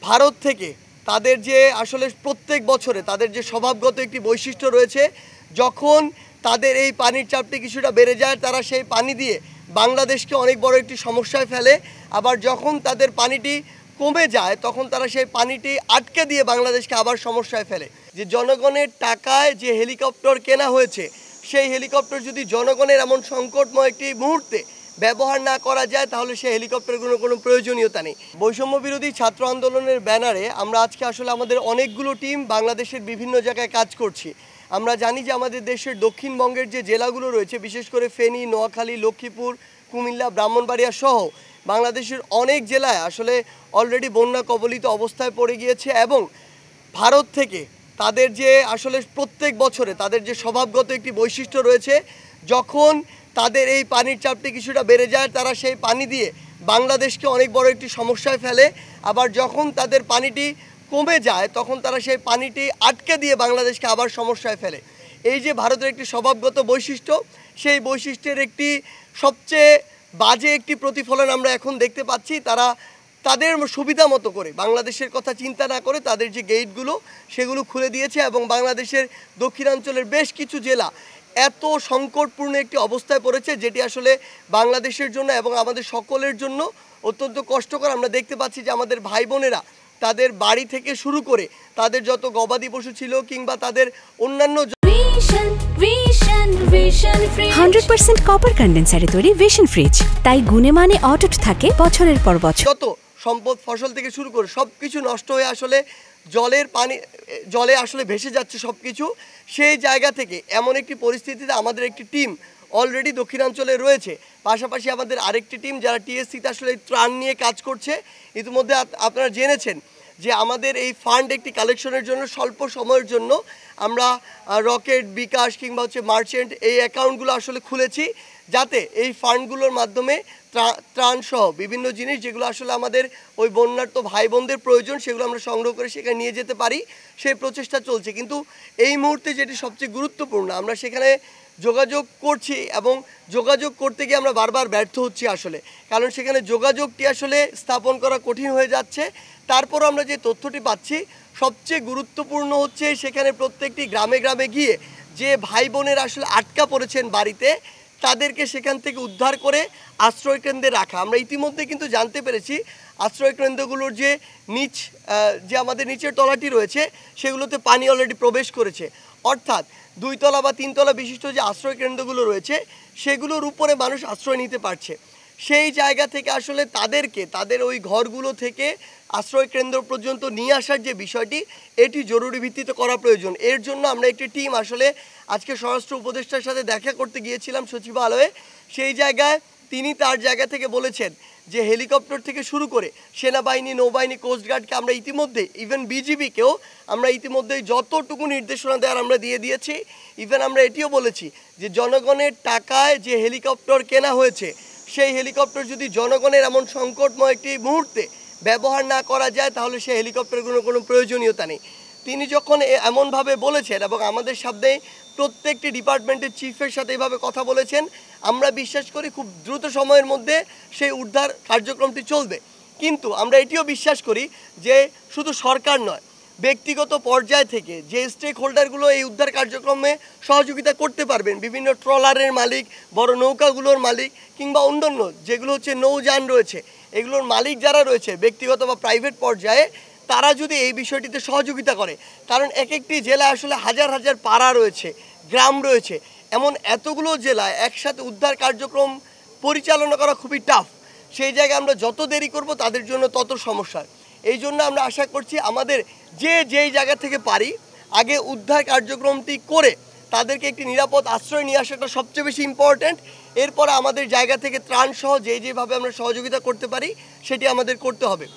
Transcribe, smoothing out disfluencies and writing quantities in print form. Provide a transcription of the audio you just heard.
ভারত থেকে তাদের যে আসলে প্রত্যেক বছরে তাদের যে স্বভাবগত একটি বৈশিষ্ট্য রয়েছে, যখন তাদের এই পানির চাপটি কিছুটা বেড়ে যায় তারা সেই পানি দিয়ে বাংলাদেশকে অনেক বড় একটি সমস্যায় ফেলে। আবার যখন তাদের পানিটি কমে যায় তখন তারা সেই পানিটি আটকে দিয়ে বাংলাদেশকে আবার সমস্যায় ফেলে। যে জনগণের টাকায় যে হেলিকপ্টার কেনা হয়েছে, সেই হেলিকপ্টার যদি জনগণের এমন সংকটময় একটি মুহূর্তে ব্যবহার না করা যায় তাহলে সেই হেলিকপ্টারগুলোর কোনো প্রয়োজনীয়তা নেই। বৈষম্য বিরোধী ছাত্র আন্দোলনের ব্যানারে আমরা আজকে আসলে আমাদের অনেকগুলো টিম বাংলাদেশের বিভিন্ন জায়গায় কাজ করছি। আমরা জানি যে আমাদের দেশের দক্ষিণবঙ্গের যে জেলাগুলো রয়েছে, বিশেষ করে ফেনী, নোয়াখালী, লক্ষ্মীপুর, কুমিল্লা, ব্রাহ্মণবাড়িয়া সহ বাংলাদেশের অনেক জেলায় আসলে অলরেডি বন্যা কবলিত অবস্থায় পড়ে গিয়েছে। এবং ভারত থেকে তাদের যে আসলে প্রত্যেক বছরে তাদের যে স্বভাবগত একটি বৈশিষ্ট্য রয়েছে, যখন তাদের এই পানির চাপটি কিছুটা বেড়ে যায় তারা সেই পানি দিয়ে বাংলাদেশকে অনেক বড় একটি সমস্যায় ফেলে। আবার যখন তাদের পানিটি কমে যায় তখন তারা সেই পানিটি আটকে দিয়ে বাংলাদেশকে আবার সমস্যায় ফেলে। এই যে ভারতের একটি স্বভাবগত বৈশিষ্ট্য, সেই বৈশিষ্ট্যের একটি সবচেয়ে বাজে একটি প্রতিফলন আমরা এখন দেখতে পাচ্ছি। তারা তাদের সুবিধা মতো করে বাংলাদেশের কথা চিন্তা না করে তাদের যে গেটগুলো সেগুলো খুলে দিয়েছে এবং বাংলাদেশের দক্ষিণাঞ্চলের বেশ কিছু জেলা এত সংকটপূর্ণ একটি অবস্থায় পড়েছে, যেটি আসলে বাংলাদেশের জন্য এবং আমাদের সকলের জন্য অত্যন্ত কষ্টকর। আমরা দেখতে পাচ্ছি যে আমাদের ভাই বোনেরা তাদের বাড়ি থেকে শুরু করে তাদের যত গবাদি পশু ছিল কিংবা তাদের অন্যান্য 100% কপার কন্ডেন্সারে তৈরি ভিশন ফ্রিজ, তাই গুণে মানে অটুট থাকে বছরের পর বছর। যত সম্পদ ফসল থেকে শুরু করে সব কিছু নষ্ট হয়ে আসলে জলে আসলে ভেসে যাচ্ছে সব কিছু। সেই জায়গা থেকে এমন একটি পরিস্থিতিতে আমাদের একটি টিম অলরেডি দক্ষিণাঞ্চলে রয়েছে, পাশাপাশি আমাদের আরেকটি টিম যারা টিএসসিতে আসলে ত্রাণ নিয়ে কাজ করছে। ইতিমধ্যে আপনারা জেনেছেন যে আমাদের এই ফান্ড একটি কালেকশনের জন্য স্বল্প সময়ের জন্য আমরা রকেট, বিকাশ কিংবা মার্চেন্ট এই অ্যাকাউন্টগুলো আসলে খুলেছি, যাতে এই ফান্ডগুলোর মাধ্যমে ত্রাণসহ বিভিন্ন জিনিস যেগুলো আসলে আমাদের ওই বন্যার্ত ভাই বোনদের প্রয়োজন সেগুলো আমরা সংগ্রহ করে সেখানে নিয়ে যেতে পারি। সেই প্রচেষ্টা চলছে। কিন্তু এই মুহূর্তে যেটি সবচেয়ে গুরুত্বপূর্ণ, আমরা সেখানে যোগাযোগ করছি এবং যোগাযোগ করতে গিয়ে আমরা বারবার ব্যর্থ হচ্ছি আসলে, কারণ সেখানে যোগাযোগটি আসলে স্থাপন করা কঠিন হয়ে যাচ্ছে। তারপর আমরা যে তথ্যটি পাচ্ছি সবচেয়ে গুরুত্বপূর্ণ হচ্ছে সেখানে প্রত্যেকটি গ্রামে গ্রামে গিয়ে যে ভাই বোনেরা আসলে আটকা পড়েছেন বাড়িতে, তাদেরকে সেখান থেকে উদ্ধার করে আশ্রয়কেন্দ্রে রাখা। আমরা ইতিমধ্যে কিন্তু জানতে পেরেছি আশ্রয়কেন্দ্রগুলোর যে যে আমাদের নিচের তলাটি রয়েছে সেগুলোতে পানি অলরেডি প্রবেশ করেছে। অর্থাৎ 2 তলা বা 3 তলা বিশিষ্ট যে আশ্রয়কেন্দ্রগুলো রয়েছে সেগুলোর উপরে মানুষ আশ্রয় নিতে পারছে। সেই জায়গা থেকে আসলে তাদেরকে তাদের ওই ঘরগুলো থেকে আশ্রয়কেন্দ্র পর্যন্ত নিয়ে আসার যে বিষয়টি, এটি জরুরি ভিত্তিতে করা প্রয়োজন। এর জন্য আমরা একটি টিম আসলে আজকে স্বরাষ্ট্র উপদেষ্টার সাথে দেখা করতে গিয়েছিলাম সচিবালয়ে। সেই জায়গায় তিনি তার জায়গা থেকে বলেছেন যে হেলিকপ্টার থেকে শুরু করে সেনাবাহিনী, নৌবাহিনী, কোস্টগার্ডকে আমরা ইতিমধ্যে ইভেন বিজিবিকেও আমরা ইতিমধ্যেই যতটুকু নির্দেশনা দেওয়ার আমরা দিয়ে দিয়েছি। ইভেন আমরা এটিও বলেছি যে জনগণের টাকায় যে হেলিকপ্টার কেনা হয়েছে, সেই হেলিকপ্টার যদি জনগণের এমন সংকটময় একটি মুহূর্তে ব্যবহার না করা যায় তাহলে সেই হেলিকপ্টারগুলোর কোনো প্রয়োজনীয়তা নেই। তিনি যখন এমনভাবে বলেছেন এবং আমাদের সামনে প্রত্যেকটি ডিপার্টমেন্টের চিফের সাথে এভাবে কথা বলেছেন, আমরা বিশ্বাস করি খুব দ্রুত সময়ের মধ্যে সেই উদ্ধার কার্যক্রমটি চলবে। কিন্তু আমরা এটিও বিশ্বাস করি যে শুধু সরকার নয়, ব্যক্তিগত পর্যায় থেকে যে স্টেক হোল্ডারগুলো এই উদ্ধার কার্যক্রমে সহযোগিতা করতে পারবেন, বিভিন্ন ট্রলারের মালিক, বড় নৌকাগুলোর মালিক কিংবা অন্যান্য যেগুলো নৌযান রয়েছে, এগুলোর মালিক যারা রয়েছে ব্যক্তিগত বা প্রাইভেট পর্যায়ে, তারা যদি এই বিষয়টিতে সহযোগিতা করে, কারণ এক একটি জেলায় আসলে হাজার হাজার পাড়া রয়েছে, গ্রাম রয়েছে, এমন এতগুলো জেলায় একসাথে উদ্ধার কার্যক্রম পরিচালনা করা খুবই টাফ। সেই জায়গায় আমরা যত দেরি করব তাদের জন্য তত সমস্যা। এই জন্য আমরা আশা করছি আমাদের যেই জায়গা থেকে পারি আগে উদ্ধার কার্যক্রমটি করে তাদেরকে একটি নিরাপদ আশ্রয় নিয়ে আসাটা সবচেয়ে বেশি ইম্পর্ট্যান্ট। এরপরে আমাদের জায়গা থেকে ত্রাণসহ যেভাবে আমরা সহযোগিতা করতে পারি সেটি আমাদের করতে হবে।